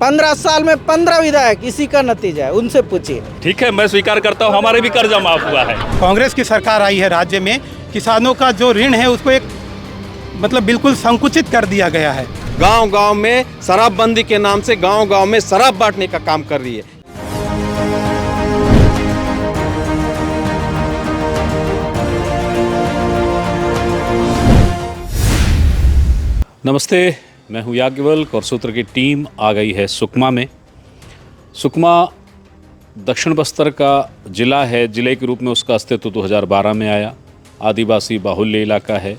15 साल में 15 विधायक, इसी का नतीजा है, उनसे पूछिए। ठीक है, मैं स्वीकार करता हूँ, हमारे भी कर्जा माफ हुआ है। कांग्रेस की सरकार आई है राज्य में, किसानों का जो ऋण है उसको एक मतलब बिल्कुल संकुचित कर दिया गया है। गांव-गांव में शराबबंदी के नाम से गांव-गांव में शराब बांटने का काम कर रही है। नमस्ते, मैं हूँ याज्ञवल्क्य और सूत्र की टीम आ गई है सुकमा में। सुकमा दक्षिण बस्तर का ज़िला है। ज़िले के रूप में उसका अस्तित्व 2012 में आया। आदिवासी बाहुल्य इलाका है।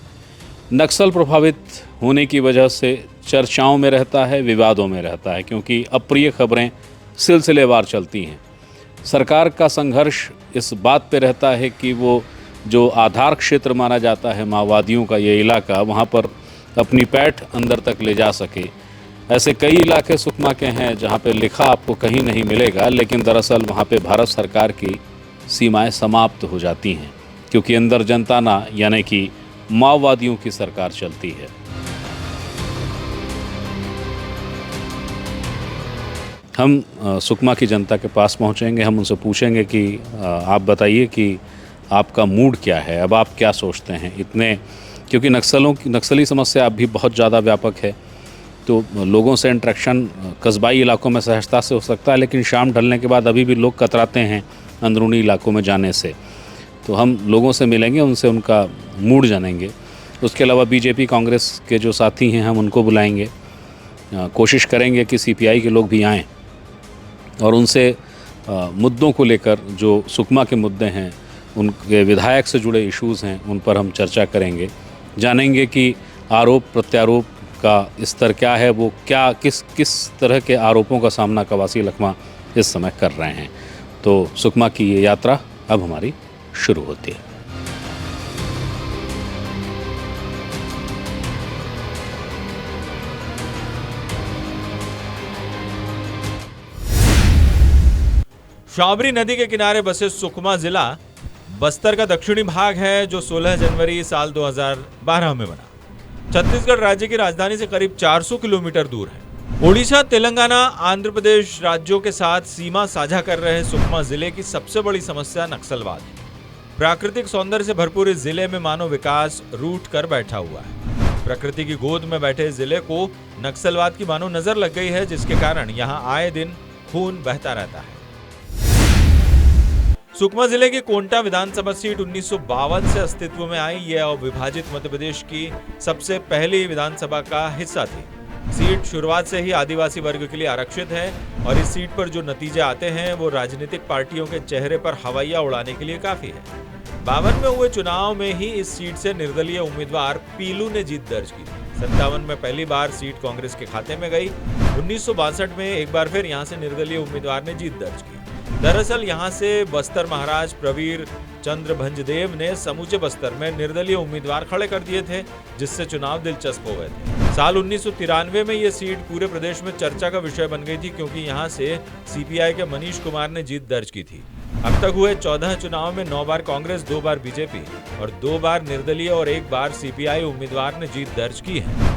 नक्सल प्रभावित होने की वजह से चर्चाओं में रहता है, विवादों में रहता है, क्योंकि अप्रिय खबरें सिलसिलेवार चलती हैं। सरकार का संघर्ष इस बात पे रहता है कि वो जो आधार क्षेत्र माना जाता है माओवादियों का ये इलाका, वहाँ पर अपनी पैठ अंदर तक ले जा सके। ऐसे कई इलाके सुकमा के हैं जहाँ पे लिखा आपको कहीं नहीं मिलेगा, लेकिन दरअसल वहाँ पे भारत सरकार की सीमाएं समाप्त हो जाती हैं, क्योंकि अंदर जनताना यानी कि माओवादियों की सरकार चलती है। हम सुकमा की जनता के पास पहुँचेंगे। हम उनसे पूछेंगे कि आप बताइए कि आपका मूड क्या है, अब आप क्या सोचते हैं इतने, क्योंकि नक्सली समस्या अब भी बहुत ज़्यादा व्यापक है, तो लोगों से इंटरेक्शन कस्बाई इलाकों में सहजता से हो सकता है, लेकिन शाम ढलने के बाद अभी भी लोग कतराते हैं अंदरूनी इलाकों में जाने से। तो हम लोगों से मिलेंगे, उनसे उनका मूड जानेंगे। उसके अलावा बीजेपी कांग्रेस के जो साथी हैं हम उनको बुलाएंगे। कोशिश करेंगे कि सीपीआई के लोग भी आएँ और उनसे मुद्दों को लेकर, जो सुकमा के मुद्दे हैं, उनके विधायक से जुड़े इश्यूज़ हैं, उन पर हम चर्चा करेंगे। जानेंगे कि आरोप प्रत्यारोप का स्तर क्या है, वो क्या किस तरह के आरोपों का सामना कवासी लखमा इस समय कर रहे हैं। तो सुकमा की ये यात्रा अब हमारी शुरू होती है। शाबरी नदी के किनारे बसे सुकमा जिला बस्तर का दक्षिणी भाग है, जो 16 जनवरी साल 2012 में बना। छत्तीसगढ़ राज्य की राजधानी से करीब 400 किलोमीटर दूर है। ओडिशा, तेलंगाना, आंध्र प्रदेश राज्यों के साथ सीमा साझा कर रहे सुकमा जिले की सबसे बड़ी समस्या नक्सलवाद है। प्राकृतिक सौंदर्य से भरपूर इस जिले में मानव विकास रूठ कर बैठा हुआ है। प्रकृति की गोद में बैठे इस जिले को नक्सलवाद की मानो नजर लग गई है, जिसके कारण यहाँ आए दिन खून बहता रहता है। सुकमा जिले की कोंटा विधानसभा सीट 1952 से अस्तित्व में आई। यह अविभाजित मध्य प्रदेश की सबसे पहली विधानसभा का हिस्सा थी। सीट शुरुआत से ही आदिवासी वर्ग के लिए आरक्षित है और इस सीट पर जो नतीजे आते हैं वो राजनीतिक पार्टियों के चेहरे पर हवाइयां उड़ाने के लिए काफी है। 52 में हुए चुनाव में ही इस सीट से निर्दलीय उम्मीदवार पीलू ने जीत दर्ज की। 57 में पहली बार सीट कांग्रेस के खाते में गई। 1962 में एक बार फिर यहां से निर्दलीय उम्मीदवार ने जीत दर्ज की। दरअसल यहां से बस्तर महाराज प्रवीर चंद्र भंजदेव ने समूचे बस्तर में निर्दलीय उम्मीदवार खड़े कर दिए थे, जिससे चुनाव दिलचस्प हो गए थे। साल 1993 में यह सीट पूरे प्रदेश में चर्चा का विषय बन गई थी, क्योंकि यहां से सीपीआई के मनीष कुमार ने जीत दर्ज की थी। अब तक हुए 14 चुनाव में 9 बार कांग्रेस, 2 बार बीजेपी और 2 बार निर्दलीय और 1 बार सीपीआई उम्मीदवार ने जीत दर्ज की है।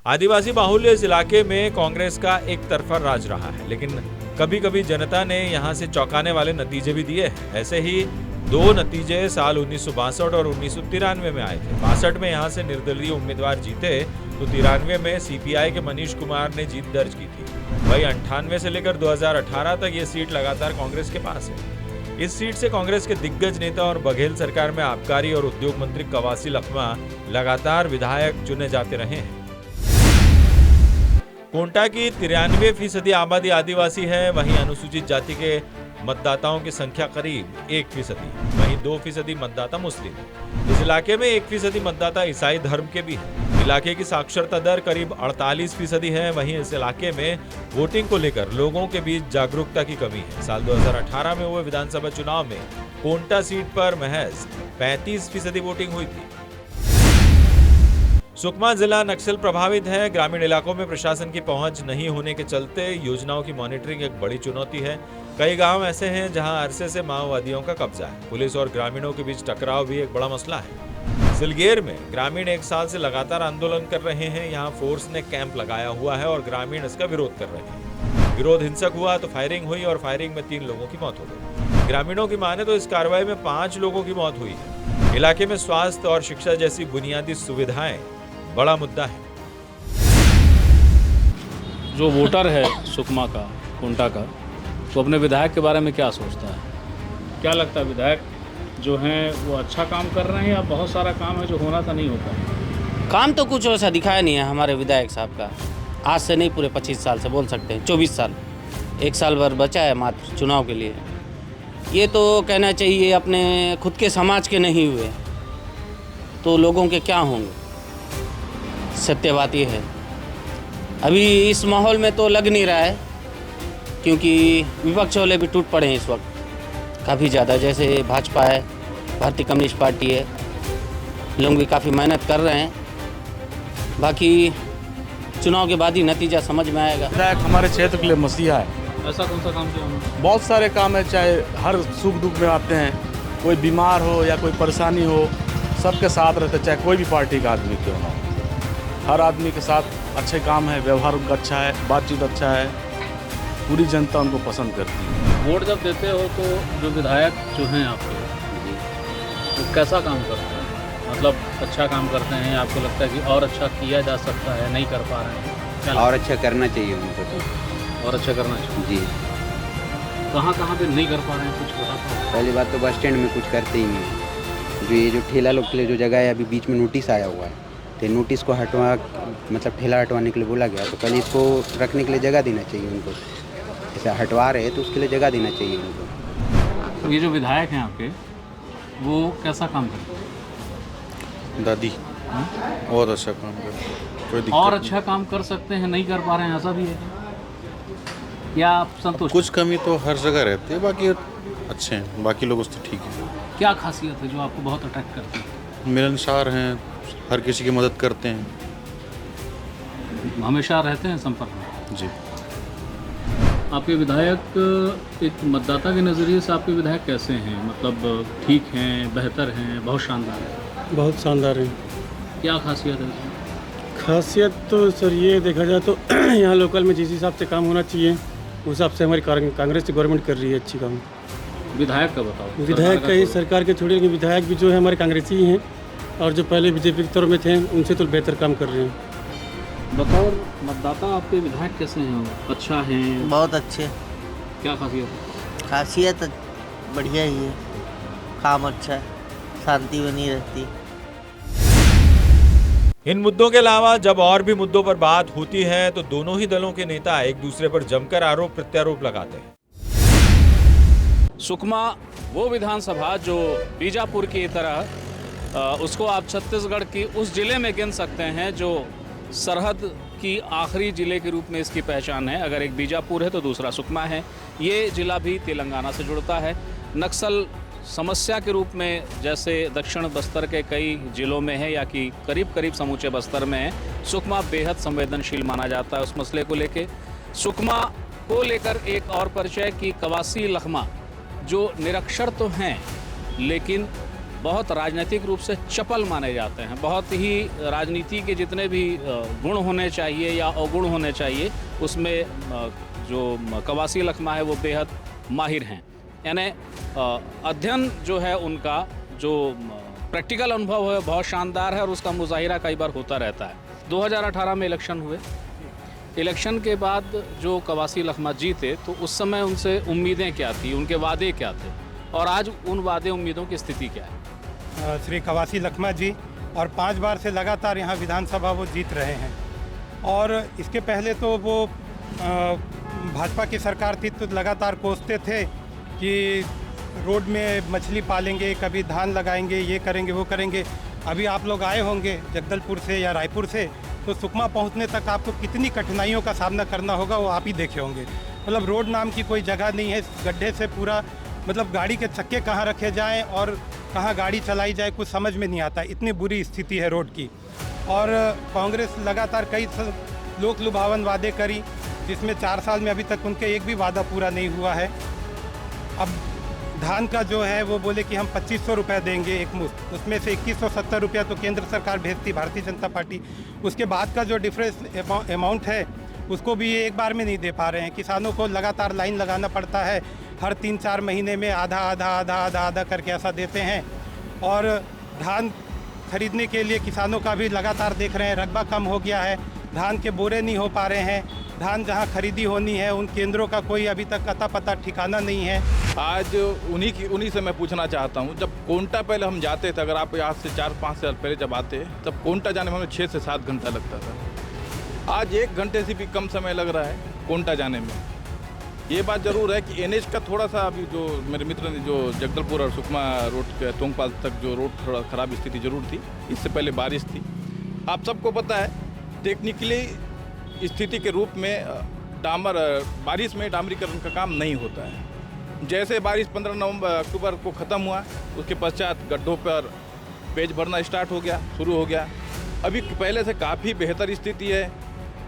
आदिवासी बाहुल्य इस इलाके में कांग्रेस का एक तरफा राज रहा है, लेकिन कभी कभी जनता ने यहां से चौंकाने वाले नतीजे भी दिए हैं। ऐसे ही 2 नतीजे साल 1962 और 1993 में आए थे। 62 में यहां से निर्दलीय उम्मीदवार जीते, तो 93 में सीपीआई के मनीष कुमार ने जीत दर्ज की थी। वही 98 से लेकर 2018 तक ये सीट लगातार कांग्रेस के पास है। इस सीट से कांग्रेस के दिग्गज नेता और बघेल सरकार में आबकारी और उद्योग मंत्री कवासी लखमा लगातार विधायक चुने जाते रहे हैं। कोंटा की 93% आबादी आदिवासी है। वहीं अनुसूचित जाति के मतदाताओं की संख्या करीब 1%। वहीं 2% मतदाता मुस्लिम है। इस इलाके में 1% मतदाता ईसाई धर्म के भी हैं। इलाके की साक्षरता दर करीब 48% है। वहीं इस इलाके में वोटिंग को लेकर लोगों के बीच जागरूकता की कमी है। साल 2018 में हुए विधानसभा चुनाव में कोंटा सीट पर महज 35% वोटिंग हुई थी। सुकमा जिला नक्सल प्रभावित है। ग्रामीण इलाकों में प्रशासन की पहुंच नहीं होने के चलते योजनाओं की मॉनिटरिंग एक बड़ी चुनौती है। कई गांव ऐसे हैं जहां अरसे से माओवादियों का कब्जा है। पुलिस और ग्रामीणों के बीच टकराव भी एक बड़ा मसला है। सिलगेर में ग्रामीण 1 साल से लगातार आंदोलन कर रहे हैं। यहाँ फोर्स ने कैंप लगाया हुआ है और ग्रामीण इसका विरोध कर रहे हैं। विरोध हिंसक हुआ तो फायरिंग हुई और फायरिंग में 3 लोगों की मौत हो गई। ग्रामीणों की माने तो इस कार्रवाई में 5 लोगों की मौत हुई है। इलाके में स्वास्थ्य और शिक्षा जैसी बुनियादी सुविधाएं बड़ा मुद्दा है। जो वोटर है सुकमा का, कुंटा का, तो अपने विधायक के बारे में क्या सोचता है? क्या लगता है विधायक जो हैं वो अच्छा काम कर रहे हैं या बहुत सारा काम है जो होना था नहीं होता? काम तो कुछ वैसा दिखाया नहीं है हमारे विधायक साहब का। आज से नहीं, पूरे 25 साल से बोल सकते हैं, 24 साल, 1 साल भर बचा है मात्र चुनाव के लिए। ये तो कहना चाहिए अपने खुद के समाज के नहीं हुए तो लोगों के क्या होंगे। सत्य बात ये है, अभी इस माहौल में तो लग नहीं रहा है क्योंकि विपक्ष वाले भी टूट पड़े हैं इस वक्त काफ़ी ज़्यादा। जैसे भाजपा है, भारतीय कम्युनिस्ट पार्टी है, लोग भी काफ़ी मेहनत कर रहे हैं। बाकी चुनाव के बाद ही नतीजा समझ में आएगा। विधायक हमारे क्षेत्र के लिए मसीहा है। ऐसा कौन सा काम किया उन्होंने? बहुत सारे काम है, चाहे हर सुख दुख में आते हैं, कोई बीमार हो या कोई परेशानी हो सबके साथ रहते, चाहे कोई भी पार्टी का आदमी क्यों ना हो। हर आदमी के साथ अच्छे काम है, व्यवहार उनका अच्छा है, बातचीत अच्छा है, पूरी जनता उनको पसंद करती है। वोट जब देते हो तो जो विधायक जो हैं आपके, वो कैसा काम करते हैं? मतलब अच्छा काम करते हैं या आपको लगता है कि और अच्छा किया जा सकता है, नहीं कर पा रहे हैं? और अच्छा करना चाहिए उनको तो। और अच्छा करना चाहिए जी। कहाँ पे नहीं कर पा रहे हैं, कुछ बता पाओ? पहली बात तो बस स्टैंड में कुछ करते ही नहीं। जो ये जो ठेला लोग के लिए जो जगह है, अभी बीच में नोटिस आया हुआ है, तो नोटिस को हटवा, मतलब ठेला हटवाने के लिए बोला गया, तो पहले इसको रखने के लिए जगह देना चाहिए उनको। जैसे हटवा रहे तो उसके लिए जगह देना चाहिए उनको। तो ये जो विधायक हैं आपके, वो कैसा काम करते हैं? दादी बहुत अच्छा काम करते हैं, कोई दिक्कत और नहीं। अच्छा काम कर सकते हैं, नहीं कर पा रहे हैं, ऐसा भी है क्या? आप संतुष्ट? कुछ कमी तो हर जगह रहती है, बाकी अच्छे हैं, बाकी लोग उससे ठीक है। क्या खासियत है जो आपको बहुत अट्रैक्ट करती है? मिलनसार हैं, हर किसी की मदद करते हैं। हमेशा रहते हैं संपर्क में? जी। आपके विधायक, एक मतदाता के नज़रिए से आपके विधायक कैसे हैं? मतलब ठीक हैं, बेहतर हैं, बहुत शानदार हैं? बहुत शानदार है। क्या खासियत है इसमें? खासियत तो सर ये देखा जाए तो यहाँ लोकल में जिस हिसाब से काम होना चाहिए उस हिसाब से हमारी कांग्रेस की गवर्नमेंट कर रही है अच्छी काम। विधायक का बताओ। विधायक का ही, सरकार के छोड़िए, विधायक भी जो है हमारे कांग्रेसी ही हैं और जो पहले बीजेपी के तौर में थे उनसे तो बेहतर काम कर रहे हैं। बतौर मतदाता आपके विधायक कैसे हैं? अच्छा हैं? बहुत अच्छे। क्या खासियत है? खासियत बढ़िया ही है, काम अच्छा है, शांति बनी रहती। इन मुद्दों के अलावा जब और भी मुद्दों पर बात होती है तो दोनों ही दलों के नेता एक दूसरे पर जमकर आरोप प्रत्यारोप लगाते हैं। सुकमा वो विधानसभा जो बीजापुर की तरह, उसको आप छत्तीसगढ़ की उस जिले में गिन सकते हैं जो सरहद की आखिरी ज़िले के रूप में इसकी पहचान है। अगर एक बीजापुर है तो दूसरा सुकमा है। ये ज़िला भी तेलंगाना से जुड़ता है। नक्सल समस्या के रूप में जैसे दक्षिण बस्तर के कई ज़िलों में है या कि करीब करीब समूचे बस्तर में है, सुकमा बेहद संवेदनशील माना जाता है उस मसले को लेके। सुकमा को लेकर एक और परिचय कि कवासी लखमा जो निरक्षर तो हैं लेकिन बहुत राजनीतिक रूप से चपल माने जाते हैं। बहुत ही राजनीति के जितने भी गुण होने चाहिए या अवगुण होने चाहिए उसमें जो कवासी लखमा है वो बेहद माहिर हैं। यानी अध्ययन जो है उनका, जो प्रैक्टिकल अनुभव है बहुत शानदार है और उसका मुजाहिरा कई बार होता रहता है। 2018 में इलेक्शन हुए। इलेक्शन के बाद जो कवासी लखमा जीते तो उस समय उनसे उम्मीदें क्या थी, उनके वादे क्या थे और आज उन वादे उम्मीदों की स्थिति क्या है? श्री कवासी लखमा जी और 5 बार से लगातार यहाँ विधानसभा वो जीत रहे हैं। और इसके पहले तो वो भाजपा की सरकार थी तो लगातार कोसते थे कि रोड में मछली पालेंगे, कभी धान लगाएंगे, ये करेंगे वो करेंगे। अभी आप लोग आए होंगे जगदलपुर से या रायपुर से, तो सुकमा पहुंचने तक आपको कितनी कठिनाइयों का सामना करना होगा वो आप ही देखे होंगे। मतलब रोड नाम की कोई जगह नहीं है, गड्ढे से पूरा, मतलब गाड़ी के चक्के कहाँ रखे जाएं और कहाँ गाड़ी चलाई जाए कुछ समझ में नहीं आता, इतनी बुरी स्थिति है रोड की। और कांग्रेस लगातार कई लोक लुभावन वादे करी जिसमें 4 साल में अभी तक उनके एक भी वादा पूरा नहीं हुआ है। अब धान का जो है वो बोले कि हम 2500 रुपये देंगे एक मुश्त, उसमें से 2170 रुपया तो केंद्र सरकार भेजती भारतीय जनता पार्टी। उसके बाद का जो डिफरेंस अमाउंट है उसको भी एक बार में नहीं दे पा रहे हैं। किसानों को लगातार लाइन लगाना पड़ता है, हर 3-4 महीने में आधा आधा आधा आधा आधा करके ऐसा देते हैं। और धान खरीदने के लिए किसानों का भी लगातार देख रहे हैं रकबा कम हो गया है, धान के बोरे नहीं हो पा रहे हैं। धान जहां खरीदी होनी है उन केंद्रों का कोई अभी तक अता पता ठिकाना नहीं है। आज उन्हीं से मैं पूछना चाहता हूं, जब कोंटा पहले हम जाते थे, अगर आप आज से 4-5 साल पहले जब आते तब कोंटा जाने में हमें 6 से 7 घंटा लगता था। आज 1 घंटे से भी कम समय लग रहा है कोंटा जाने में। ये बात ज़रूर है कि NH का थोड़ा सा अभी जो मेरे मित्र ने जो जगदलपुर और सुकमा रोड के तोंगपाल तक जो रोड थोड़ा ख़राब स्थिति ज़रूर थी, इससे पहले बारिश थी। आप सबको पता है टेक्निकली स्थिति के रूप में बारिश में डामरीकरण का काम नहीं होता है। जैसे बारिश 15 अक्टूबर को ख़त्म हुआ, उसके पश्चात गड्ढों पर पेज भरना शुरू हो गया। अभी पहले से काफ़ी बेहतर स्थिति है।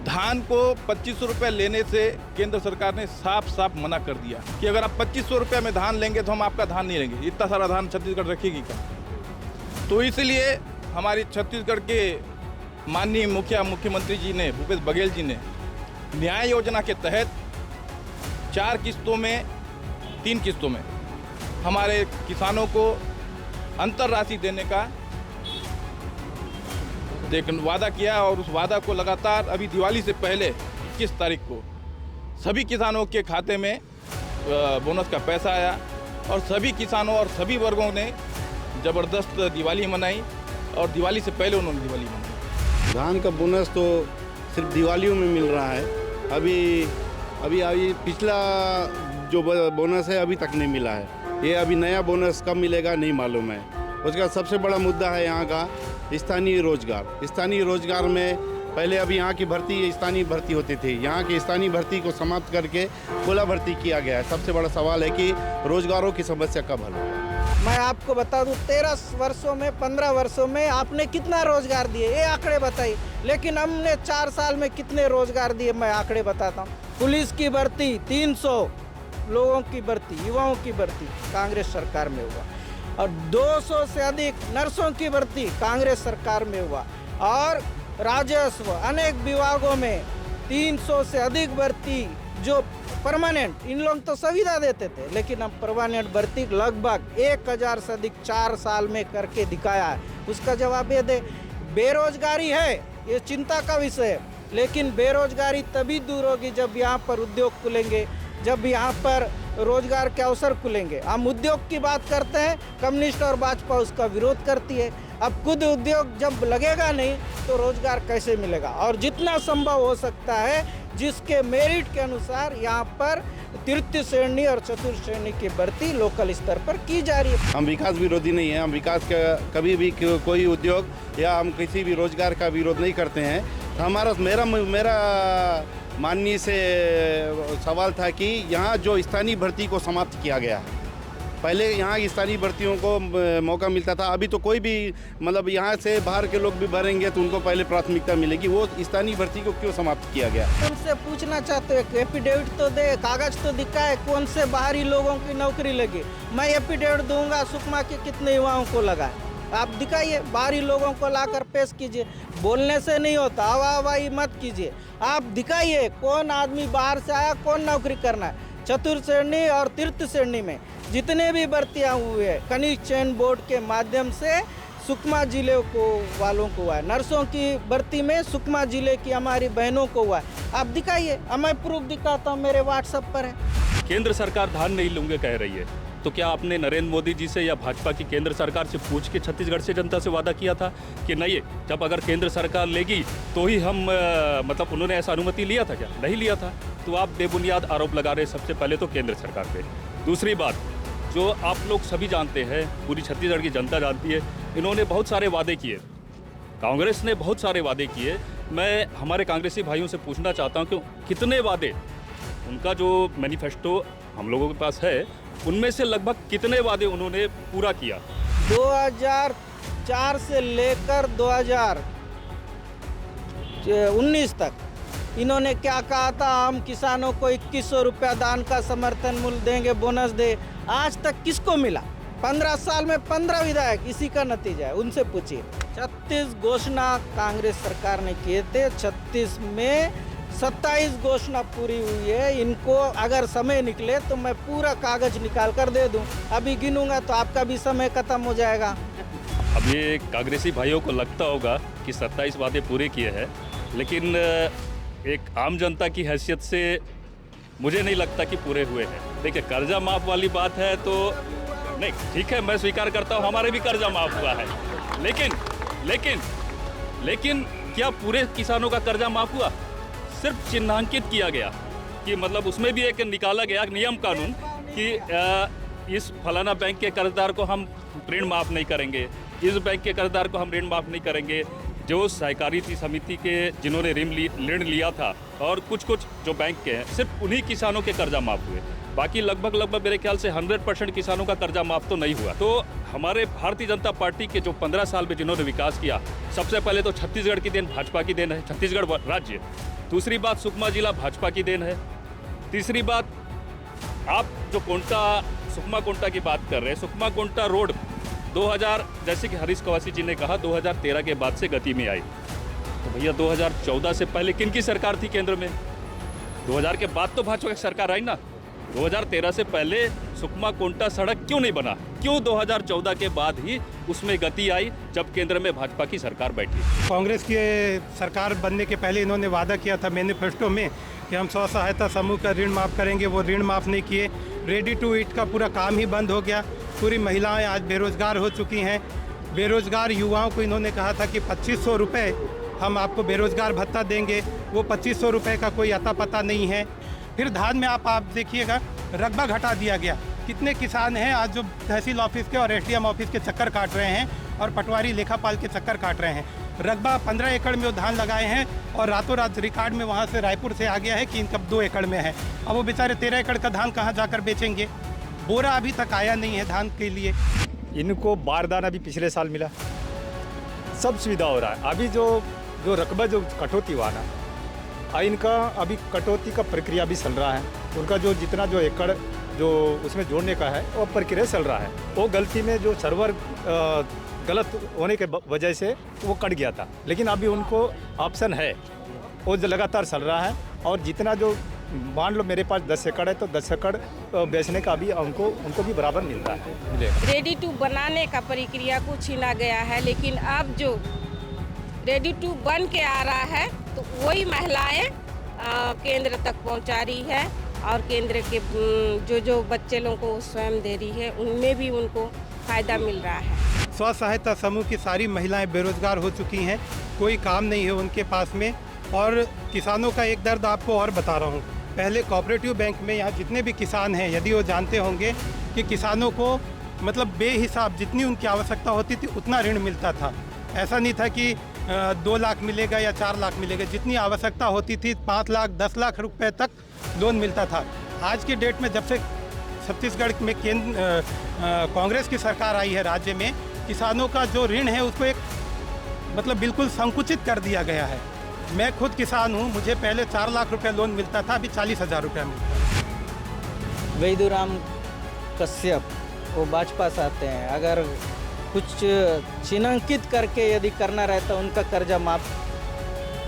धान को 2500 रुपये लेने से केंद्र सरकार ने साफ साफ मना कर दिया कि अगर आप 2500 रुपये में धान लेंगे तो हम आपका धान नहीं लेंगे। इतना सारा धान छत्तीसगढ़ रखेगी क्या? तो इसलिए हमारी छत्तीसगढ़ के माननीय मुख्यमंत्री जी ने, भूपेश बघेल जी ने न्याय योजना के तहत 3 किस्तों में हमारे किसानों को अंतर राशि देने का वादा किया। और उस वादा को लगातार अभी दिवाली से पहले 21 तारीख को सभी किसानों के खाते में बोनस का पैसा आया और सभी किसानों और सभी वर्गों ने ज़बरदस्त दिवाली मनाई और दिवाली से पहले उन्होंने दिवाली मनाई। धान का बोनस तो सिर्फ दिवालियों में मिल रहा है। अभी पिछला जो बोनस है अभी तक नहीं मिला है। ये अभी नया बोनस कब मिलेगा नहीं मालूम है। उसका सबसे बड़ा मुद्दा है यहाँ का स्थानीय रोजगार। स्थानीय रोजगार में पहले अभी यहाँ की भर्ती स्थानीय भर्ती होती थी, यहाँ की स्थानीय भर्ती को समाप्त करके खुला भर्ती किया गया है। सबसे बड़ा सवाल है कि रोजगारों की समस्या कब हल होगा। मैं आपको बता दूं 13 वर्षों में 15 वर्षों में आपने कितना रोजगार दिए ये आंकड़े बताइए, लेकिन हमने 4 साल में कितने रोजगार दिए मैं आंकड़े बताता हूँ। पुलिस की भर्ती 300 लोगों की भर्ती, युवाओं की भर्ती कांग्रेस सरकार में हुआ और 200 से अधिक नर्सों की भर्ती कांग्रेस सरकार में हुआ और राजस्व अनेक विभागों में 300 से अधिक भर्ती जो परमानेंट, इन लोग तो सुविधा देते थे लेकिन हम परमानेंट भर्ती लगभग 1000 से अधिक 4 साल में करके दिखाया है। उसका जवाब ये दे, बेरोजगारी है ये चिंता का विषय है, लेकिन बेरोजगारी तभी दूर होगी जब यहाँ पर उद्योग खुलेंगे, जब यहाँ पर रोजगार के अवसर खुलेंगे। हम उद्योग की बात करते हैं, कम्युनिस्ट और भाजपा उसका विरोध करती है। अब खुद उद्योग जब लगेगा नहीं तो रोजगार कैसे मिलेगा? और जितना संभव हो सकता है जिसके मेरिट के अनुसार यहाँ पर तृतीय श्रेणी और चतुर्थ श्रेणी की भर्ती लोकल स्तर पर की जा रही है। हम विकास विरोधी नहीं है, हम विकास का कभी भी कोई उद्योग या हम किसी भी रोजगार का विरोध नहीं करते हैं। मेरा माननीय से सवाल था कि यहाँ जो स्थानीय भर्ती को समाप्त किया गया है, पहले यहाँ की स्थानीय भर्तियों को मौका मिलता था, अभी तो कोई भी मतलब यहाँ से बाहर के लोग भी भरेंगे तो उनको पहले प्राथमिकता मिलेगी। वो स्थानीय भर्ती को क्यों समाप्त किया गया? उनसे पूछना चाहते हैं, एफिडेविट तो दे, कागज तो दिखाए कौन से बाहरी लोगों की नौकरी लगी। मैं एफिडेविट दूंगा सुकमा के कितने युवाओं को लगा है, आप दिखाइए, बाहरी लोगों को लाकर पेश कीजिए। बोलने से नहीं होता, हवाई मत कीजिए, आप दिखाइए कौन आदमी बाहर से आया, कौन नौकरी करना है। चतुर्थ श्रेणी और तृतीय श्रेणी में जितने भी भर्तियाँ हुए हैं खनिज चयन बोर्ड के माध्यम से सुकमा जिले को वालों को हुआ है। नर्सों की भर्ती में सुकमा जिले की हमारी बहनों को हुआ है। आप दिखाइए, मैं प्रूफ दिखाता हूँ, मेरे व्हाट्सएप पर है। केंद्र सरकार धान नहीं लूँगे कह रही है, तो क्या आपने नरेंद्र मोदी जी से या भाजपा की केंद्र सरकार से पूछ के छत्तीसगढ़ से जनता से वादा किया था कि नहीं, जब अगर केंद्र सरकार लेगी तो ही हम मतलब उन्होंने ऐसा अनुमति लिया था क्या? नहीं लिया था। तो आप बेबुनियाद आरोप लगा रहे सबसे पहले तो केंद्र सरकार पे। दूसरी बात, जो आप लोग सभी जानते हैं, पूरी छत्तीसगढ़ की जनता जानती है, इन्होंने बहुत सारे वादे किए, कांग्रेस ने बहुत सारे वादे किए। मैं हमारे कांग्रेसी भाइयों से पूछना चाहता हूँ कि कितने वादे, उनका जो मैनिफेस्टो हम लोगों के पास है, उनमें से लगभग कितने वादे उन्होंने पूरा किया? 2004 से लेकर 2019 तक इन्होंने क्या कहा था, हम किसानों को 2100 रुपया धान का समर्थन मूल्य देंगे, बोनस दे। आज तक किसको मिला? 15 साल में 15 विधायक, इसी का नतीजा है, उनसे पूछिए। 36 घोषणा कांग्रेस सरकार ने किए थे, 36 में 27 घोषणा पूरी हुई है। इनको अगर समय निकले तो मैं पूरा कागज निकाल कर दे दूं। अभी गिनूंगा तो आपका भी समय खत्म हो जाएगा। अब ये कांग्रेसी भाइयों को लगता होगा कि 27 वादे पूरे किए हैं, लेकिन एक आम जनता की हैसियत से मुझे नहीं लगता कि पूरे हुए हैं। देखिए, कर्जा माफ़ वाली बात है तो नहीं, ठीक है, मैं स्वीकार करता हूँ हमारे भी कर्जा माफ़ हुआ है, लेकिन क्या पूरे किसानों का कर्जा माफ़ हुआ? सिर्फ चिन्हांकित किया गया कि मतलब उसमें भी एक निकाला गया नियम कानून कि इस फलाना बैंक के कर्जदार को हम ऋण माफ़ नहीं करेंगे, इस बैंक के कर्जदार को हम ऋण माफ़ नहीं करेंगे। जो सहकारी समिति के जिन्होंने ऋण लिया था और कुछ जो बैंक के हैं, सिर्फ उन्हीं किसानों के कर्जा माफ़ हुए। बाकी लगभग मेरे ख्याल से 100% किसानों का कर्जा माफ़ तो नहीं हुआ। तो हमारे भारतीय जनता पार्टी के जो 15 साल में जिन्होंने विकास किया, सबसे पहले तो छत्तीसगढ़ की देन भाजपा की देन है, छत्तीसगढ़ राज्य। दूसरी बात, सुकमा जिला भाजपा की देन है। तीसरी बात, आप जो सुकमा कोंटा की बात कर रहे हैं, सुकमा कोंटा रोड 2000, जैसे कि हरीश कवासी जी ने कहा, 2013 के बाद से गति में आई। तो भैया 2014 से पहले किन की सरकार थी केंद्र में? 2000 के बाद तो भाजपा की सरकार आई ना। 2013 से पहले सुकमा कोंटा सड़क क्यों नहीं बना? क्यों 2014 के बाद ही उसमें गति आई जब केंद्र में भाजपा की सरकार बैठी? कांग्रेस की सरकार बनने के पहले इन्होंने वादा किया था मैनिफेस्टो में कि हम स्व सहायता समूह का ऋण माफ़ करेंगे। वो ऋण माफ़ नहीं किए। रेडी टू ईट का पूरा काम ही बंद हो गया। पूरी महिलाएं आज बेरोजगार हो चुकी हैं। बेरोजगार युवाओं को इन्होंने कहा था कि 2500 रुपये हम आपको बेरोजगार भत्ता देंगे। वो 2500 रुपये का कोई अता पता नहीं है। फिर धान में आप देखिएगा, रकबा घटा दिया गया। कितने किसान हैं आज जो तहसील ऑफिस के और एसडीएम ऑफिस के चक्कर काट रहे हैं और पटवारी लेखापाल के चक्कर काट रहे हैं। रकबा 15 एकड़ में वो धान लगाए हैं और रातों रात रिकॉर्ड में वहाँ से रायपुर से आ गया है कि इनका 2 एकड़ में है। अब वो बेचारे 13 एकड़ का धान कहाँ जाकर बेचेंगे? बोरा अभी तक आया नहीं है धान के लिए। इनको बारदाना भी पिछले साल मिला, सब सुविधा हो रहा है। अभी जो रकबा जो कटौती हुआ ना, इनका अभी कटौती का प्रक्रिया भी चल रहा है। उनका जो जितना जो एकड़ जो उसमें जोड़ने का है वो प्रक्रिया चल रहा है। वो गलती में जो सर्वर गलत होने के वजह से वो कट गया था, लेकिन अभी उनको ऑप्शन है, वो जो लगातार चल रहा है। और जितना जो मान लो मेरे पास 10 एकड़ है तो 10 एकड़ बेचने का भी उनको भी बराबर मिलता है। रेडी टू बनाने का प्रक्रिया को छीना गया है, लेकिन अब जो रेडी टू बन के आ रहा है तो वही महिलाएं केंद्र तक पहुंचा रही है और केंद्र के जो बच्चे लोगों को स्वयं दे रही है, उनमें भी उनको फ़ायदा मिल रहा है। स्व सहायता समूह की सारी महिलाएं बेरोजगार हो चुकी हैं, कोई काम नहीं है उनके पास में। और किसानों का एक दर्द आपको और बता रहा हूँ। पहले कोऑपरेटिव बैंक में यहाँ जितने भी किसान हैं, यदि वो जानते होंगे कि किसानों को मतलब बेहिसाब जितनी उनकी आवश्यकता होती थी उतना ऋण मिलता था। ऐसा नहीं था कि 2 लाख मिलेगा या 4 लाख मिलेगा। जितनी आवश्यकता होती थी 5 लाख 10 लाख रुपए तक लोन मिलता था। आज की डेट में जब से छत्तीसगढ़ में कांग्रेस की सरकार आई है राज्य में, किसानों का जो ऋण है उसको एक मतलब बिल्कुल संकुचित कर दिया गया है। मैं खुद किसान हूँ, मुझे पहले 4 लाख रुपए लोन मिलता था, अभी 40,000 रुपया मिलता है। वैदुराम कश्यप वो भाजपा से आते हैं। अगर कुछ चिन्हांकित करके यदि करना रहता उनका कर्जा माफ़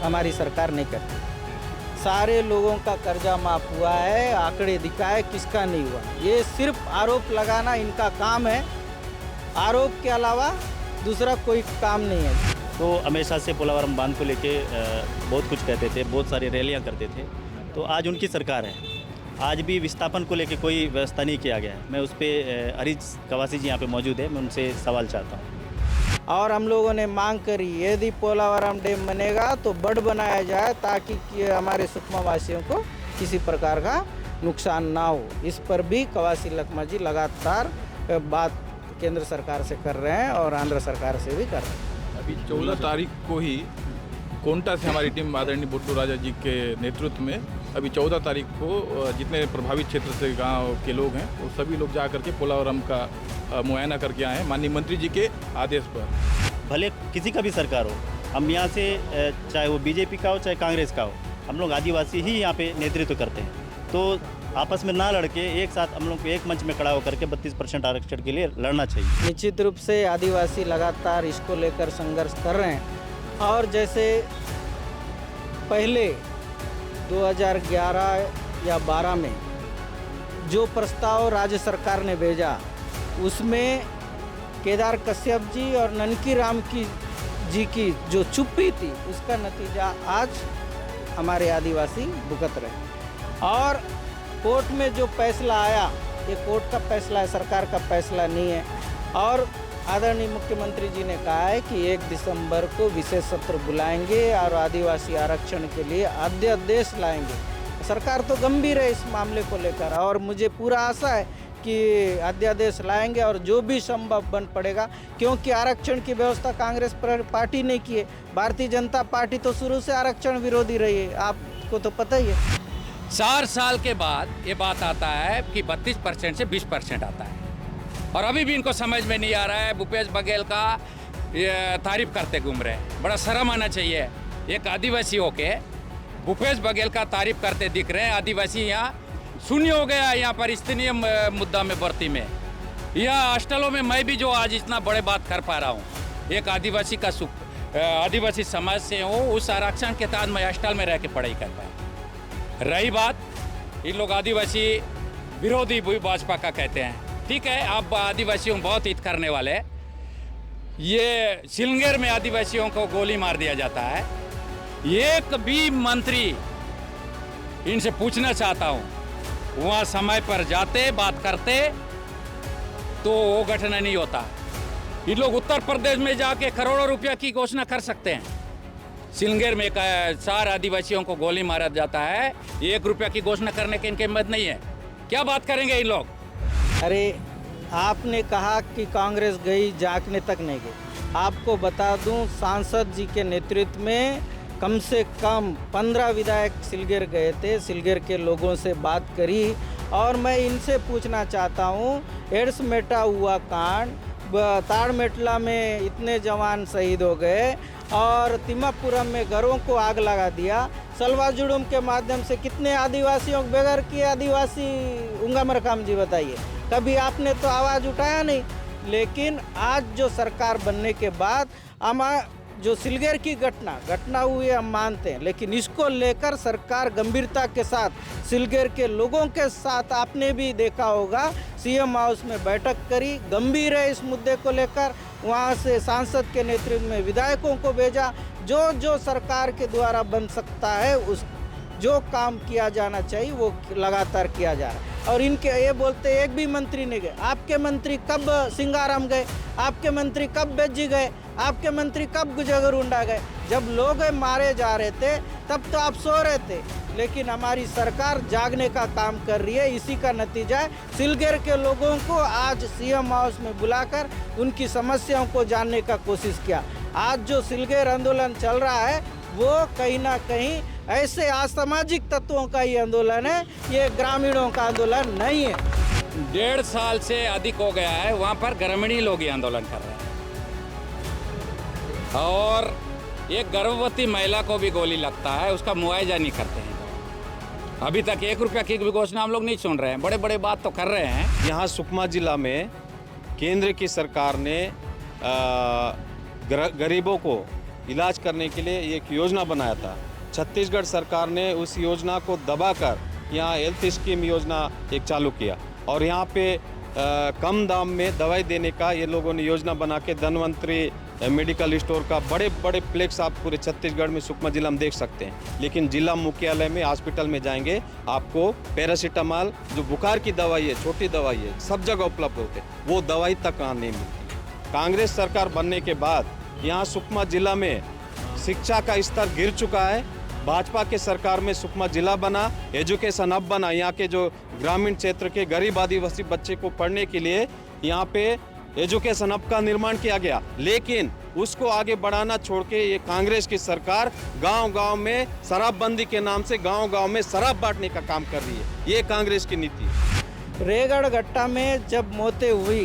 हमारी सरकार नहीं करती। सारे लोगों का कर्जा माफ़ हुआ है, आंकड़े दिखाए किसका नहीं हुआ। ये सिर्फ आरोप लगाना इनका काम है, आरोप के अलावा दूसरा कोई काम नहीं है। तो हमेशा से पोलावरम बांध को लेके बहुत कुछ कहते थे, बहुत सारी रैलियां करते थे। तो आज उनकी सरकार है, आज भी विस्थापन को लेके कोई व्यवस्था नहीं किया गया है। मैं उस पर हरीश कवासी जी यहाँ पे मौजूद है, मैं उनसे सवाल चाहता हूँ। और हम लोगों ने मांग करी, यदि पोलावरम डैम बनेगा तो बड़ बनाया जाए ताकि हमारे सुकमा वासियों को किसी प्रकार का नुकसान ना हो। इस पर भी कवासी लखमा जी लगातार बात केंद्र सरकार से कर रहे हैं और आंध्र सरकार से भी कर रहे हैं। अभी 14 तारीख को ही कोंटा से हमारी टीम आदरणीय बुट्टू राजा जी के नेतृत्व में अभी 14 तारीख को जितने प्रभावित क्षेत्र से गांव के लोग हैं वो सभी लोग जा करके पोलावरम का मुआयना करके आए हैं माननीय मंत्री जी के आदेश पर। भले किसी का भी सरकार हो, हम यहाँ से चाहे वो बीजेपी का हो चाहे कांग्रेस का हो, हम लोग आदिवासी ही यहाँ पे नेतृत्व करते हैं। तो आपस में ना लड़के एक साथ हम लोग को एक मंच में खड़ा होकर के 32% आरक्षण के लिए लड़ना चाहिए। निश्चित रूप से आदिवासी लगातार इसको लेकर संघर्ष कर रहे हैं और जैसे पहले 2011 या 12 में जो प्रस्ताव राज्य सरकार ने भेजा उसमें केदार कश्यप जी और ननकी राम जी की जो चुप्पी थी उसका नतीजा आज हमारे आदिवासी भुगत रहे। और कोर्ट में जो फैसला आया ये कोर्ट का फैसला है, सरकार का फैसला नहीं है। और आदरणीय मुख्यमंत्री जी ने कहा है कि 1 दिसंबर को विशेष सत्र बुलाएंगे और आदिवासी आरक्षण के लिए अध्यादेश लाएंगे। सरकार तो गंभीर है इस मामले को लेकर और मुझे पूरा आशा है कि अध्यादेश लाएंगे और जो भी संभव बन पड़ेगा, क्योंकि आरक्षण की व्यवस्था कांग्रेस पार्टी ने की है। भारतीय जनता पार्टी तो शुरू से आरक्षण विरोधी रही है, आपको तो पता ही है। 4 साल के बाद ये बात आता है कि 32% से 20% आता है और अभी भी इनको समझ में नहीं आ रहा है। भूपेश बघेल का तारीफ करते घूम रहे हैं। बड़ा शर्म आना चाहिए। एक आदिवासी होके भूपेश बघेल का तारीफ करते दिख रहे हैं। आदिवासी यहाँ शून्य हो गया है यहाँ पर स्थानीय मुद्दा में भर्ती में। यहाँ हॉस्टलों में मैं भी जो आज इतना बड़े बात कर पा रहा हूँ, एक आदिवासी का आदिवासी समाज से हूँ, उस आरक्षण के तहत मैं हॉस्टल में रह के पढ़ाई कर पाया। रही बात इन लोग आदिवासी विरोधी भाजपा का कहते हैं, ठीक है, आप आदिवासियों को बहुत हित करने वाले। ये सिलंगेर में आदिवासियों को गोली मार दिया जाता है। एक भी मंत्री, इनसे पूछना चाहता हूँ, वहाँ समय पर जाते बात करते तो वो घटना नहीं होता। ये लोग उत्तर प्रदेश में जाके करोड़ों रुपया की घोषणा कर सकते हैं। सिलंगेर में 4 आदिवासियों को गोली मारा जाता है, 1 रुपया की घोषणा करने की इनकी हिम्मत नहीं है। क्या बात करेंगे इन लोग? अरे आपने कहा कि कांग्रेस गई, झांकने तक नहीं गई। आपको बता दूं, सांसद जी के नेतृत्व में कम से कम 15 विधायक सिलंगेर गए थे, सिलंगेर के लोगों से बात करी और मैं इनसे पूछना चाहता हूँ, एड्स मेटा हुआ कांड, ताड़मेटला में इतने जवान शहीद हो गए और तिम्मापुरम में घरों को आग लगा दिया, सलवाजुड़ुम के माध्यम से कितने आदिवासियों को बेघर किए आदिवासी उंगामरकाम जी, बताइए। कभी आपने तो आवाज़ उठाया नहीं। लेकिन आज जो सरकार बनने के बाद जो सिलंगेर की घटना हुई है हम मानते हैं, लेकिन इसको लेकर सरकार गंभीरता के साथ सिलंगेर के लोगों के साथ, आपने भी देखा होगा, सीएम हाउस में बैठक करी, गंभीर है इस मुद्दे को लेकर। वहाँ से सांसद के नेतृत्व में विधायकों को भेजा। जो सरकार के द्वारा बन सकता है, उस जो काम किया जाना चाहिए वो लगातार किया जा रहा है। और इनके ये बोलते एक भी मंत्री नहीं गए। आपके मंत्री कब सिंगाराम गए? आपके मंत्री कब बेज्जी गए? आपके मंत्री कब गुजगरुंडा गए? जब लोग मारे जा रहे थे तब तो आप सो रहे थे, लेकिन हमारी सरकार जागने का काम कर रही है। इसी का नतीजा है सिलंगेर के लोगों को आज सीएम हाउस में बुलाकर उनकी समस्याओं को जानने का कोशिश किया। आज जो सिलंगेर आंदोलन चल रहा है वो कहीं ना कहीं ऐसे असामाजिक तत्वों का ही आंदोलन है, ये ग्रामीणों का आंदोलन नहीं है। 1.5 साल से अधिक हो गया है, वहाँ पर ग्रामीणी लोग ही आंदोलन कर रहे हैं और एक गर्भवती महिला को भी गोली लगता है, उसका मुआवजा नहीं करते हैं। अभी तक 1 रुपया की भी घोषणा हम लोग नहीं सुन रहे हैं। बड़े बड़े बात तो कर रहे हैं। यहाँ सुकमा जिला में केंद्र की सरकार ने गरीबों को इलाज करने के लिए एक योजना बनाया था। छत्तीसगढ़ सरकार ने उस योजना को दबाकर यहाँ हेल्थ स्कीम योजना एक चालू किया और यहाँ पे कम दाम में दवाई देने का ये लोगों ने योजना बना के धनवंतरी मेडिकल स्टोर का बड़े बड़े फ्लेक्स आप पूरे छत्तीसगढ़ में सुकमा जिला में देख सकते हैं। लेकिन जिला मुख्यालय में हॉस्पिटल में जाएंगे, आपको पैरासीटामॉल जो बुखार की दवाई है, छोटी दवाई है, सब जगह उपलब्ध होते हैं, वो दवाई तक यहाँ नहीं मिलती। कांग्रेस सरकार बनने के बाद यहाँ सुकमा जिला में शिक्षा का स्तर गिर चुका है। भाजपा के सरकार में सुकमा जिला बना, एजुकेशन अब बना। यहाँ के जो ग्रामीण क्षेत्र के गरीब आदिवासी बच्चे को पढ़ने के लिए यहाँ पे एजुकेशन अब का निर्माण किया गया, लेकिन उसको आगे बढ़ाना छोड़ के ये कांग्रेस की सरकार गांव-गांव में शराबबंदी के नाम से गांव-गांव में शराब बांटने का काम कर रही है। ये कांग्रेस की नीति है। रेगड़ घट्टा में जब मौतें हुई,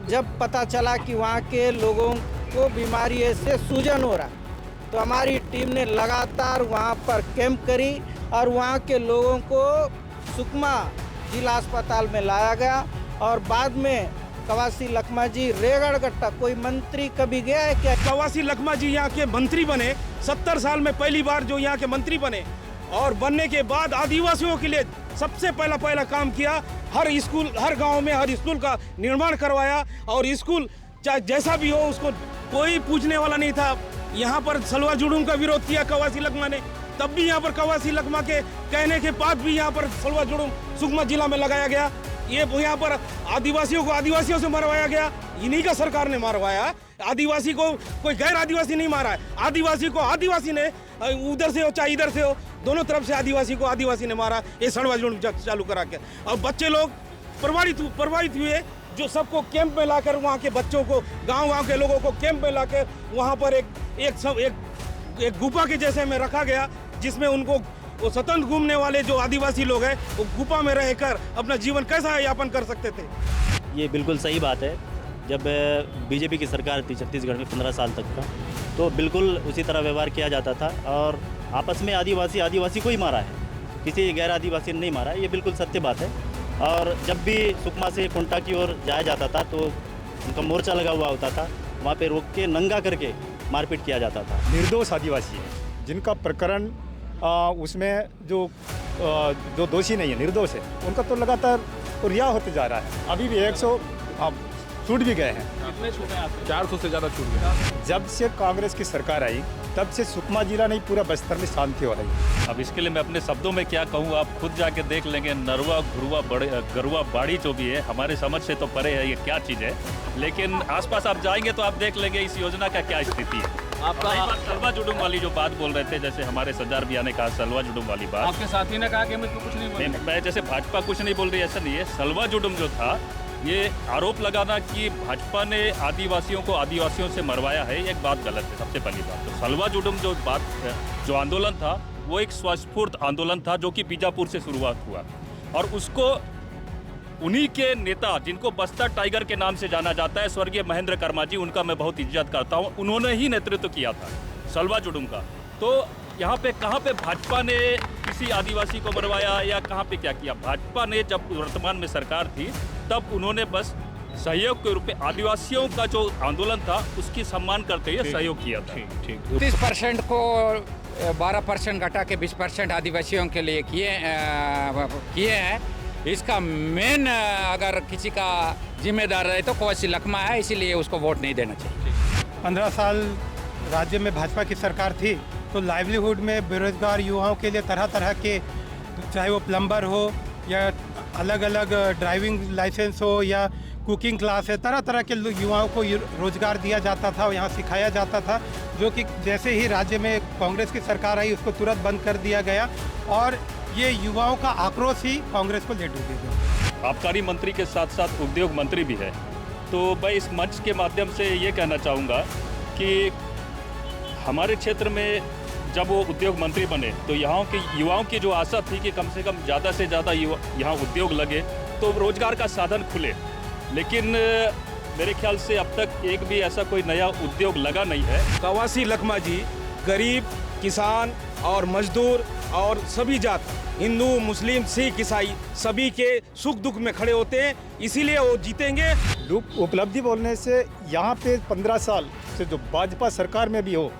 जब पता चला कि वहाँ के लोगों को बीमारी से सूजन हो रहा, तो हमारी टीम ने लगातार वहाँ पर कैंप करी और वहाँ के लोगों को सुकमा जिला अस्पताल में लाया गया और बाद में कवासी लखमा जी रेगड़ गट्टा, कोई मंत्री कभी गया है क्या? कवासी लखमा जी यहाँ के मंत्री बने, 70 साल में पहली बार जो यहाँ के मंत्री बने, और बनने के बाद आदिवासियों के लिए सबसे पहला काम किया। हर स्कूल, हर गांव में हर स्कूल का निर्माण करवाया और स्कूल चाहे जैसा भी हो उसको कोई पूछने वाला नहीं था। यहाँ पर सलवा जुड़ूम का विरोध किया कवासी लखमा ने, तब भी यहाँ पर कवासी लखमा के कहने के बाद भी यहाँ पर सलवा जुड़ूम सुकमा जिला में लगाया गया। ये यहाँ पर आदिवासियों को आदिवासियों से मरवाया गया, इन्हीं का सरकार ने मरवाया। आदिवासी को कोई गैर आदिवासी नहीं मारा है, आदिवासी को आदिवासी ने, उधर से हो चाहे इधर से हो, दोनों तरफ से आदिवासी को आदिवासी ने मारा ये सड़वा जुड़ूम चालू करा के। और बच्चे लोग प्रभावित हुए, जो सबको कैंप में लाकर वहाँ के बच्चों को, गांव के लोगों को कैंप में लाकर वहाँ पर एक गुफा के जैसे में रखा गया, जिसमें उनको वो स्वतंत्र घूमने वाले जो आदिवासी लोग हैं वो गुफा में रहकर अपना जीवन कैसा यापन कर सकते थे। ये बिल्कुल सही बात है। जब बीजेपी की सरकार थी छत्तीसगढ़ में 15 साल तक का, तो बिल्कुल उसी तरह व्यवहार किया जाता था और आपस में आदिवासी को ही मारा है, किसी गैर आदिवासी ने नहीं मारा। ये बिल्कुल सत्य बात है। और जब भी सुकमा से कुंटा की ओर जाया जाता था तो उनका मोर्चा लगा हुआ होता था, वहाँ पे रोक के नंगा करके मारपीट किया जाता था। निर्दोष आदिवासी है जिनका प्रकरण उसमें जो दोषी नहीं है, निर्दोष है, उनका तो लगातार रिहा होते जा रहा है। अभी भी 100 छूट भी गए हैं। कितने छूटे आपके? 400 से ज़्यादा छूट गए। जब से कांग्रेस की सरकार आई तब से सुकमा जिला नहीं पूरा बस्तर में शांति हो रही है। अब इसके लिए मैं अपने शब्दों में क्या कहूँ, आप खुद जाके देख लेंगे। नरवा घुरुआ गरुआ बाड़ी जो भी है हमारे समझ से तो परे है ये क्या चीज़ है, लेकिन आसपास आप जाएंगे तो आप देख लेंगे इस योजना का क्या स्थिति है। आपका सलवा जुड़ूम वाली जो बात बोल रहे थे, जैसे हमारे सज्जार भैया ने कहा सलवा जुड़ूम वाली बात, आपके साथी ने कहा कि मैं तो कुछ नहीं बोल रहा। मैं जैसे भाजपा कुछ नहीं बोल रही, ऐसा नहीं है। सलवा जुड़ूम जो था, ये आरोप लगाना कि भाजपा ने आदिवासियों को आदिवासियों से मरवाया है, ये एक बात गलत है। सबसे पहली बात तो सलवा जुड़ूम जो आंदोलन था वो एक स्वस्फूर्त आंदोलन था जो कि बीजापुर से शुरुआत हुआ और उसको उन्हीं के नेता जिनको बस्तर टाइगर के नाम से जाना जाता है, स्वर्गीय महेंद्र कर्मा जी, उनका मैं बहुत इज्जत करता हूँ, उन्होंने ही नेतृत्व किया था सलवा जुड़ूम का। तो यहाँ पे कहाँ पे भाजपा ने किसी आदिवासी को मरवाया या कहाँ पे क्या किया? भाजपा ने जब वर्तमान में सरकार थी तब उन्होंने बस सहयोग के रूप में आदिवासियों का जो आंदोलन था उसकी सम्मान करते हुए सहयोग किया था। 30% को 12% घटा के 20% आदिवासियों के लिए किए हैं। इसका मेन अगर किसी का जिम्मेदार रहे तो कवासी लखमा है, इसीलिए उसको वोट नहीं देना चाहिए। 15 साल राज्य में भाजपा की सरकार थी तो लाइवलीहुड में बेरोजगार युवाओं के लिए तरह तरह के, चाहे वो प्लम्बर हो या अलग अलग ड्राइविंग लाइसेंस हो या कुकिंग क्लास है, तरह तरह के युवाओं को रोजगार दिया जाता था और यहाँ सिखाया जाता था, जो कि जैसे ही राज्य में कांग्रेस की सरकार आई उसको तुरंत बंद कर दिया गया और ये युवाओं का आक्रोश ही कांग्रेस को ले डूबेगा। आबकारी मंत्री के साथ साथ उद्योग मंत्री भी है, तो मैं इस मंच के माध्यम से ये कहना चाहूँगा कि हमारे क्षेत्र में जब वो उद्योग मंत्री बने तो यहाँ के युवाओं की जो आशा थी कि कम से कम ज़्यादा से ज़्यादा यहाँ उद्योग लगे तो रोजगार का साधन खुले, लेकिन मेरे ख्याल से अब तक एक भी ऐसा कोई नया उद्योग लगा नहीं है। कवासी लखमा जी गरीब, किसान और मजदूर और सभी जात, हिंदू, मुस्लिम, सिख, ईसाई, सभी के सुख दुख में खड़े होते हैं, इसीलिए वो जीतेंगे। उपलब्धि बोलने से यहाँ पे 15 साल से जो भाजपा सरकार में भी हो,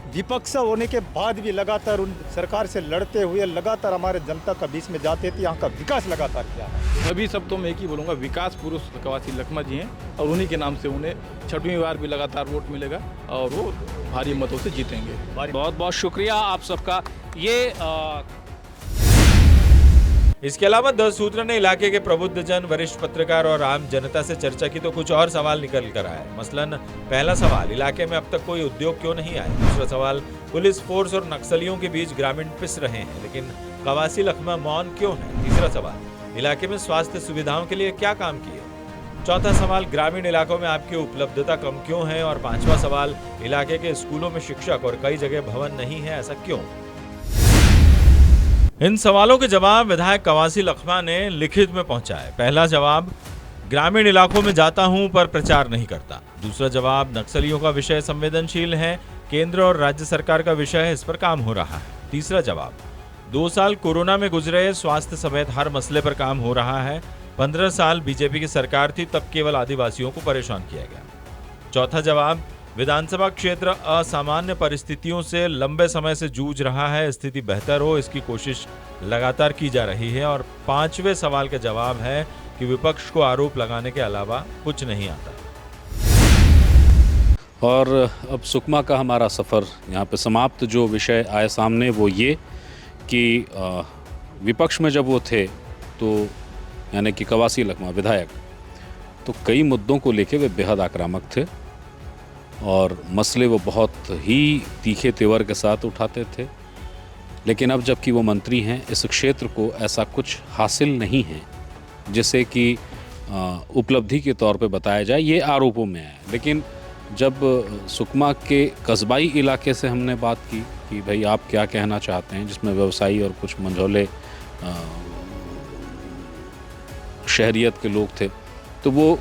विपक्ष होने के बाद भी लगातार उन सरकार से लड़ते हुए लगातार हमारे जनता का बीच में जाते थे, यहाँ का विकास लगातार किया है। अभी सब तो मैं एक ही बोलूँगा, विकास पुरुष कवासी लखमा जी हैं और उन्हीं के नाम से उन्हें 6वीं बार भी लगातार वोट मिलेगा और वो भारी मतों से जीतेंगे। बहुत बहुत शुक्रिया आप सबका। इसके अलावा 10 सूत्र ने इलाके के प्रबुद्ध जन, वरिष्ठ पत्रकार और आम जनता से चर्चा की तो कुछ और सवाल निकल कर आए। मसलन पहला सवाल, इलाके में अब तक कोई उद्योग क्यों नहीं आए? दूसरा सवाल, पुलिस फोर्स और नक्सलियों के बीच ग्रामीण पिस रहे हैं लेकिन कवासी लखमा मौन क्यों है? तीसरा सवाल, इलाके में स्वास्थ्य सुविधाओं के लिए क्या काम किए? चौथा सवाल, ग्रामीण इलाकों में आपकी उपलब्धता कम क्यों है? और पांचवा सवाल, इलाके के स्कूलों में शिक्षक और कई जगह भवन नहीं है, ऐसा क्यों? इन सवालों के जवाब विधायक कवासी लखमा ने लिखित में पहुंचाए। पहला जवाब, ग्रामीण इलाकों में जाता हूं पर प्रचार नहीं करता। दूसरा जवाब, नक्सलियों का विषय संवेदनशील है, केंद्र और राज्य सरकार का विषय है, इस पर काम हो रहा है। तीसरा जवाब, 2 साल कोरोना में गुजरे, स्वास्थ्य समेत हर मसले पर काम हो रहा है। 15 साल बीजेपी की सरकार थी, तब केवल आदिवासियों को परेशान किया गया। चौथा जवाब, विधानसभा क्षेत्र असामान्य परिस्थितियों से लंबे समय से जूझ रहा है। स्थिति बेहतर हो, इसकी कोशिश लगातार की जा रही है। और 5वें सवाल का जवाब है कि विपक्ष को आरोप लगाने के अलावा कुछ नहीं आता। और अब सुकमा का हमारा सफ़र यहाँ पे समाप्त। जो विषय आए सामने वो ये कि विपक्ष में जब वो थे तो यानी कि कवासी लखमा विधायक, तो कई मुद्दों को लेके वे बेहद आक्रामक थे और मसले वो बहुत ही तीखे तेवर के साथ उठाते थे। लेकिन अब जबकि वो मंत्री हैं, इस क्षेत्र को ऐसा कुछ हासिल नहीं है जिसे कि उपलब्धि के तौर पे बताया जाए, ये आरोपों में है। लेकिन जब सुकमा के कस्बाई इलाके से हमने बात की कि भाई आप क्या कहना चाहते हैं, जिसमें व्यवसायी और कुछ मंझौले शहरियत के लोग थे, तो वो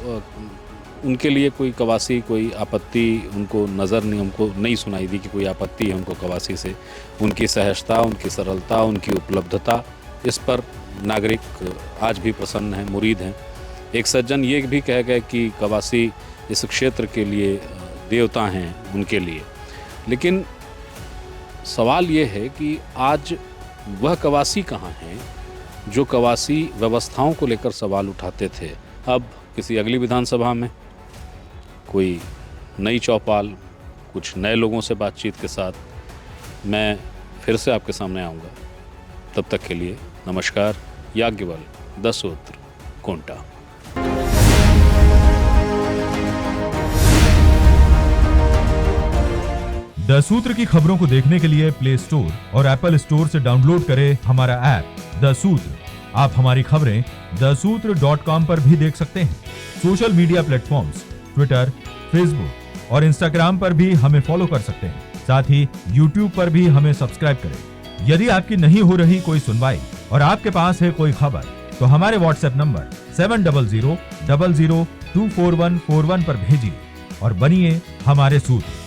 उनके लिए कोई कवासी कोई आपत्ति उनको हमको नहीं सुनाई दी कि कोई आपत्ति है उनको कवासी से। उनकी सहजता, उनकी सरलता, उनकी उपलब्धता, इस पर नागरिक आज भी प्रसन्न हैं, मुरीद हैं। एक सज्जन ये भी कह गए कि कवासी इस क्षेत्र के लिए देवता हैं उनके लिए। लेकिन सवाल ये है कि आज वह कवासी कहाँ हैं जो कवासी व्यवस्थाओं को लेकर सवाल उठाते थे। अब किसी अगली विधानसभा में कोई नई चौपाल, कुछ नए लोगों से बातचीत के साथ मैं फिर से आपके सामने आऊँगा। तब तक के लिए नमस्कार। याज्ञवल्क्य, द सूत्र, कोंटा। द सूत्र की खबरों को देखने के लिए प्ले स्टोर और एप्पल स्टोर से डाउनलोड करें हमारा ऐप द सूत्र। आप हमारी खबरें thesutra.com पर भी देख सकते हैं। Social media platforms Twitter, Facebook और इंस्टाग्राम पर भी हमें फॉलो कर सकते हैं। साथ ही यूट्यूब पर भी हमें सब्सक्राइब करें। यदि आपकी नहीं हो रही कोई सुनवाई और आपके पास है कोई खबर, तो हमारे व्हाट्सएप नंबर 700000244141 पर भेजिए और बनिए हमारे सूत्र।